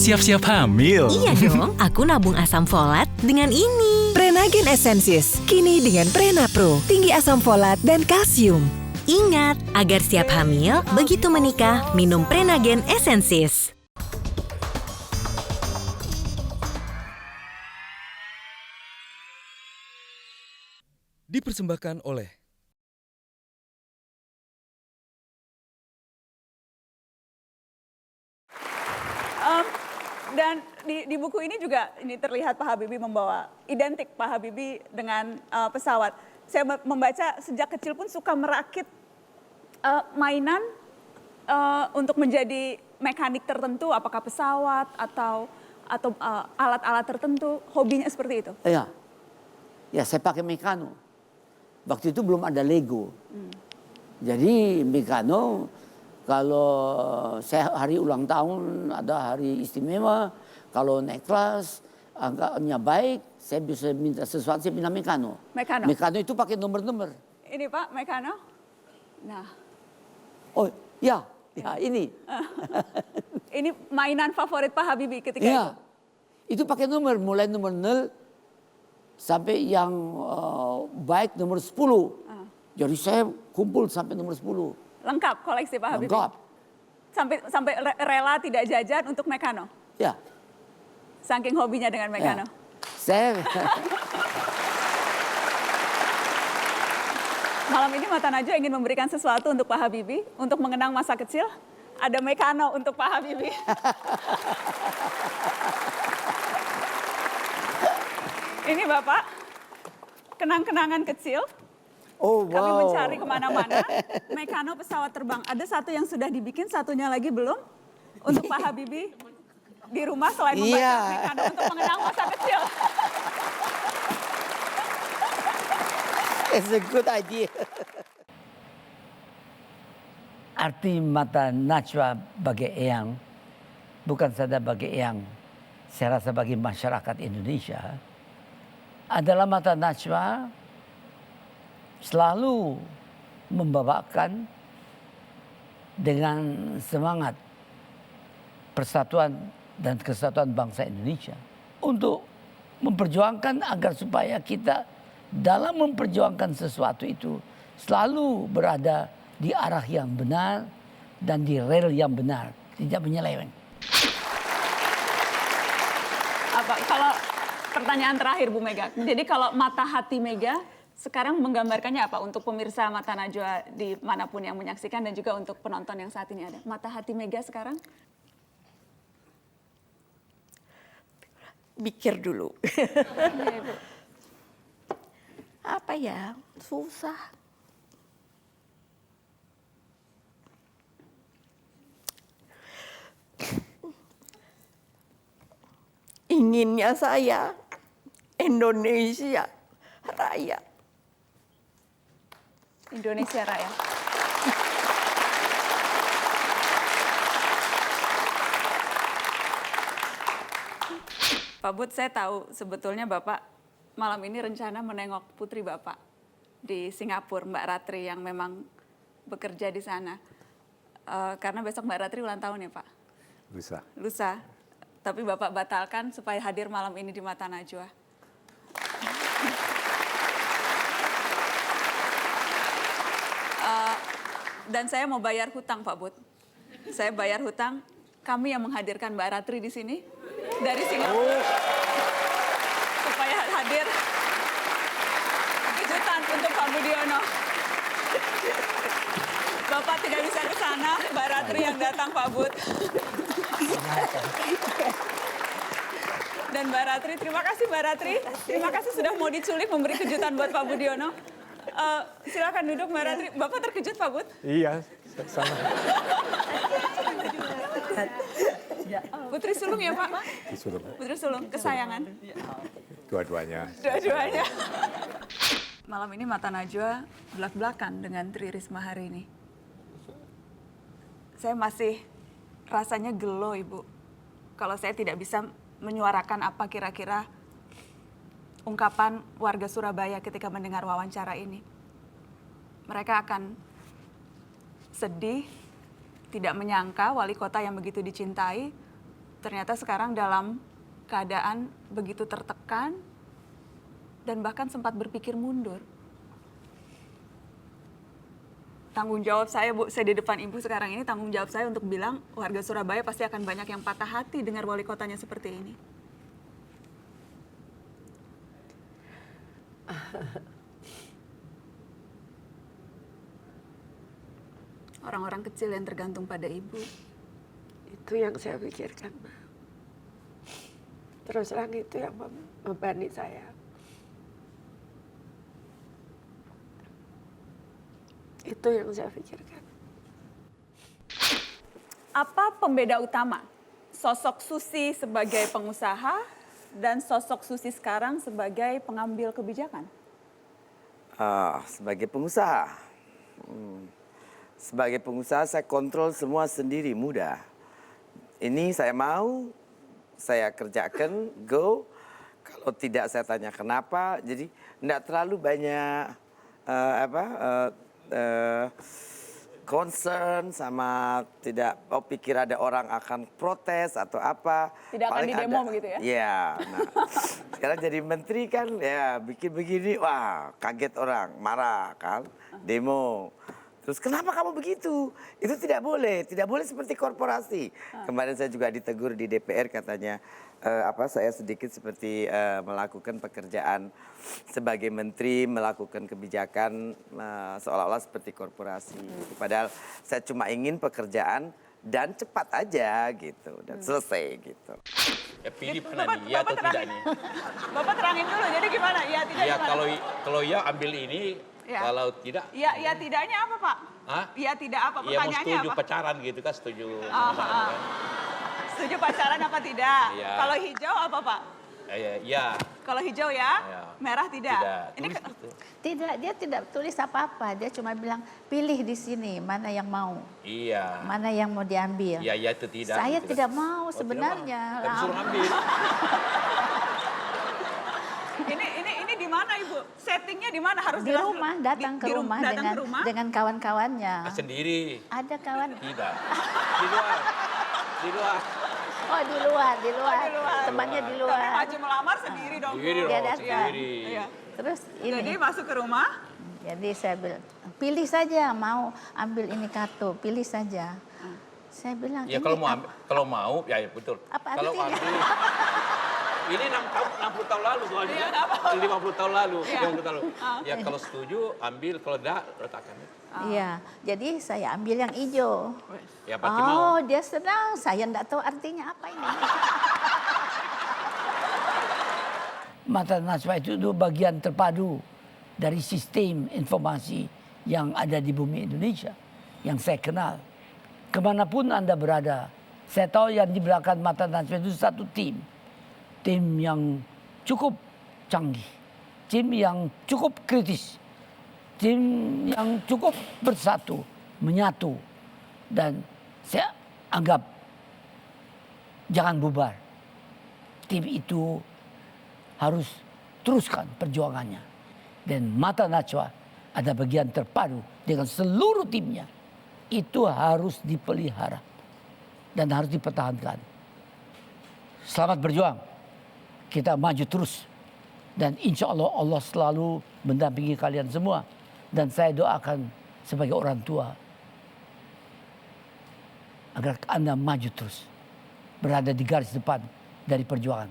siap-siap hamil. Iya dong, aku nabung asam folat dengan ini. Prenagen Essensis, kini dengan Prena Pro, tinggi asam folat dan kalsium. Ingat, agar siap hamil, begitu menikah, minum Prenagen Essensis. Dipersembahkan oleh dan di buku ini juga ini terlihat Pak Habibie membawa identik Pak Habibie dengan pesawat. Saya membaca sejak kecil pun suka merakit mainan untuk menjadi mekanik tertentu, apakah pesawat atau alat-alat tertentu, hobinya seperti itu. Iya, ya saya pakai mekano. Waktu itu belum ada Lego. Jadi mekano, kalau saya hari ulang tahun, ada hari istimewa, kalau naik kelas, angkanya baik, saya bisa minta sesuatu, saya pindah mekano. Mekano. Mekano itu pakai nomor-nomor. Ini Pak, mekano. Nah. Oh ya ini. Ini mainan favorit Pak Habibie ketika Ya, itu. itu pakai nomor, mulai nomor 0 sampai yang baik nomor 10. Jadi saya kumpul sampai nomor 10. Lengkap koleksi Pak Habibie. Lengkap. Sampai rela tidak jajan untuk mekano. Ya. Saking hobinya dengan mekano. Ya. Saya Malam ini Mata Najwa ingin memberikan sesuatu untuk Pak Habibie, untuk mengenang masa kecil. Ada mekano untuk Pak Habibie. Ini Bapak, kenang-kenangan kecil. Oh, Kami wow. mencari kemana-mana, mekano pesawat terbang. Ada satu yang sudah dibikin, satunya lagi belum. Untuk Pak Habibie di rumah selain membaca mekano untuk mengenang masa kecil. It's a good idea. Arti Mata Najwa bagi Eyang, bukan saja bagi Eyang, saya rasa bagi masyarakat Indonesia, adalah Mata Najwa selalu membawakan dengan semangat persatuan dan kesatuan bangsa Indonesia untuk memperjuangkan agar supaya kita dalam memperjuangkan sesuatu itu selalu berada di arah yang benar dan di rel yang benar, tidak menyeleweng. Apa kalau pertanyaan terakhir Bu Mega. Jadi kalau mata hati Mega sekarang menggambarkannya apa untuk pemirsa Mata Najwa dimanapun yang menyaksikan dan juga untuk penonton yang saat ini ada? Mata hati Mega sekarang? Pikir dulu. Iya, Ibu. Apa ya? Susah. Inginnya saya Indonesia Raya. Indonesia Raya. Pak Bud, saya tahu sebetulnya Bapak malam ini rencana menengok putri Bapak di Singapura, Mbak Ratri yang memang bekerja di sana. Karena besok Mbak Ratri ulang tahun ya Pak? Lusa. Tapi Bapak batalkan supaya hadir malam ini di Mata Najwa. Dan saya mau bayar hutang Pak Bud. Saya bayar hutang, kami yang menghadirkan Mbak Ratri di sini dari Singapura. Supaya hadir kejutan untuk Pak Budiono. Bapak tidak bisa ke sana, Mbak Ratri yang datang Pak Bud. Dan Mbak Ratri, terima kasih Mbak Ratri. Terima kasih sudah mau diculik memberi kejutan buat Pak Budiono. Silakan duduk Mbak Ratri. Bapak terkejut Pak Bud? Iya, sama. Putri sulung ya Pak? Disuruh. Putri sulung, kesayangan. Dua-duanya. Dua-duanya. Malam ini Mata Najwa belak-belakan dengan Tri Risma hari ini. Saya masih rasanya gelo Ibu. Kalau saya tidak bisa menyuarakan apa kira-kira ungkapan warga Surabaya ketika mendengar wawancara ini. Mereka akan sedih, tidak menyangka wali kota yang begitu dicintai ternyata sekarang dalam keadaan begitu tertekan dan bahkan sempat berpikir mundur. Tanggung jawab saya, Bu, saya di depan Ibu sekarang ini, tanggung jawab saya untuk bilang warga Surabaya pasti akan banyak yang patah hati dengar wali kotanya seperti ini. Orang-orang kecil yang tergantung pada Ibu. Itu yang saya pikirkan. Terus terang itu yang membebani saya. Itu yang saya pikirkan. Apa pembeda utama sosok Susi sebagai pengusaha dan sosok Susi sekarang sebagai pengambil kebijakan? Sebagai pengusaha, saya kontrol semua sendiri, mudah. Ini saya mau, saya kerjakan, go. Kalau tidak saya tanya kenapa. Jadi tidak terlalu banyak concern sama tidak pikir ada orang akan protes atau apa. Tidak akan Paling didemo ada, begitu ya? Iya. Nah, sekarang jadi menteri kan ya bikin begini, wah kaget orang, marah kan, demo. Terus kenapa kamu begitu? Itu tidak boleh seperti korporasi. Kemarin saya juga ditegur di DPR katanya saya sedikit seperti melakukan pekerjaan sebagai menteri, melakukan kebijakan seolah-olah seperti korporasi. Padahal saya cuma ingin pekerjaan dan cepat aja gitu dan selesai gitu. Ya pilih mana nih, ya atau tidak nih? Bapak terangin dulu, jadi gimana? Iya tidak Ya gimana? kalau ya ambil ini, Ya. kalau tidak, Iya tidaknya apa, Pak? Hah? Iya tidak apa? ya mau Pertanyaannya setuju apa? pacaran gitu kan, setuju. Oh, pacaran, kan? Setuju pacaran apa tidak? Iya. Kalau hijau apa, Pak? Ya, Kalau hijau ya, Iya. merah tidak. tidak. Ini Tulis kan- gitu. Tidak, dia tidak tulis apa-apa. Dia cuma bilang, pilih di sini mana yang mau, Iya. mana yang mau diambil. Ya itu tidak. Saya gitu kan. tidak mau Oh, tidak sebenarnya. mau. Tapi suruh ambil. ini di mana, Ibu? Settingnya di mana? Harus Di jelas rumah, dulu. datang ke rumah datang ke rumah. dengan kawan-kawannya. Sendiri. Ada kawan. Tidak. Di luar. Di luar. Oh di luar. di luar. Temannya di Tapi luar. maju melamar sendiri dong, Bu. Sendiri Dia dong, datang. sendiri. Iya. Terus ini. Jadi masuk ke rumah. Jadi saya bilang, pilih saja mau ambil ini kartu, pilih saja. Saya bilang, Ya ini kalau mau, ya betul. Apa Kalau artinya? ambil, ini 60 tahun lalu soalnya. Iya, nggak apa-apa. 50 tahun lalu. Iya. 50 tahun lalu. Ya kalau setuju ambil, kalau tidak letakkan. Iya, jadi saya ambil yang hijau. Ya pasti mau. Oh, dia senang. Saya enggak tahu artinya apa ini. Mata Najwa itu bagian terpadu dari sistem informasi yang ada di bumi Indonesia, yang saya kenal. Kemanapun Anda berada, saya tahu yang di belakang Mata Najwa itu satu tim. Tim yang cukup canggih, tim yang cukup kritis, tim yang cukup bersatu, menyatu. Dan saya anggap jangan bubar. Tim itu harus teruskan perjuangannya. Dan Mata Najwa ada bagian terpadu dengan seluruh timnya. Itu harus dipelihara dan harus dipertahankan. Selamat berjuang. Kita maju terus. Dan insya Allah Allah selalu mendampingi kalian semua. Dan saya doakan sebagai orang tua agar Anda maju terus. Berada di garis depan dari perjuangan.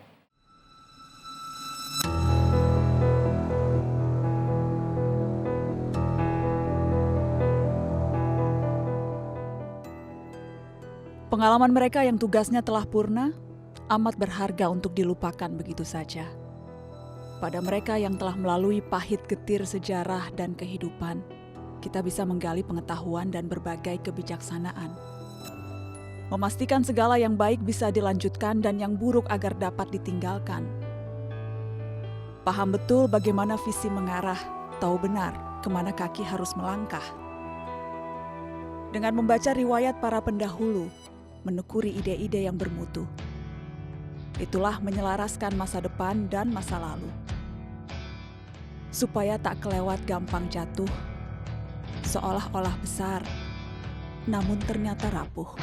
Pengalaman mereka yang tugasnya telah purna amat berharga untuk dilupakan begitu saja. Pada mereka yang telah melalui pahit getir sejarah dan kehidupan, kita bisa menggali pengetahuan dan berbagai kebijaksanaan. Memastikan segala yang baik bisa dilanjutkan dan yang buruk agar dapat ditinggalkan. Paham betul bagaimana visi mengarah, tahu benar kemana kaki harus melangkah. Dengan membaca riwayat para pendahulu, menekuni ide-ide yang bermutu. Itulah menyelaraskan masa depan dan masa lalu. Supaya tak kelewat gampang jatuh, seolah-olah besar, namun ternyata rapuh.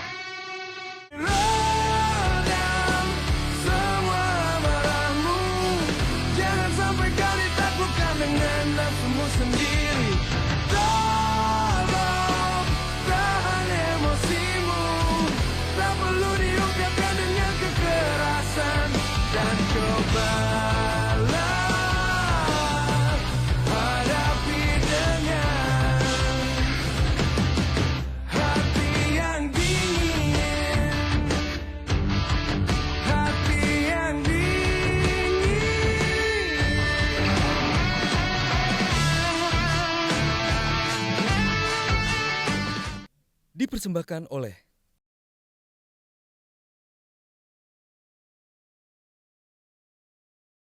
dipersembahkan oleh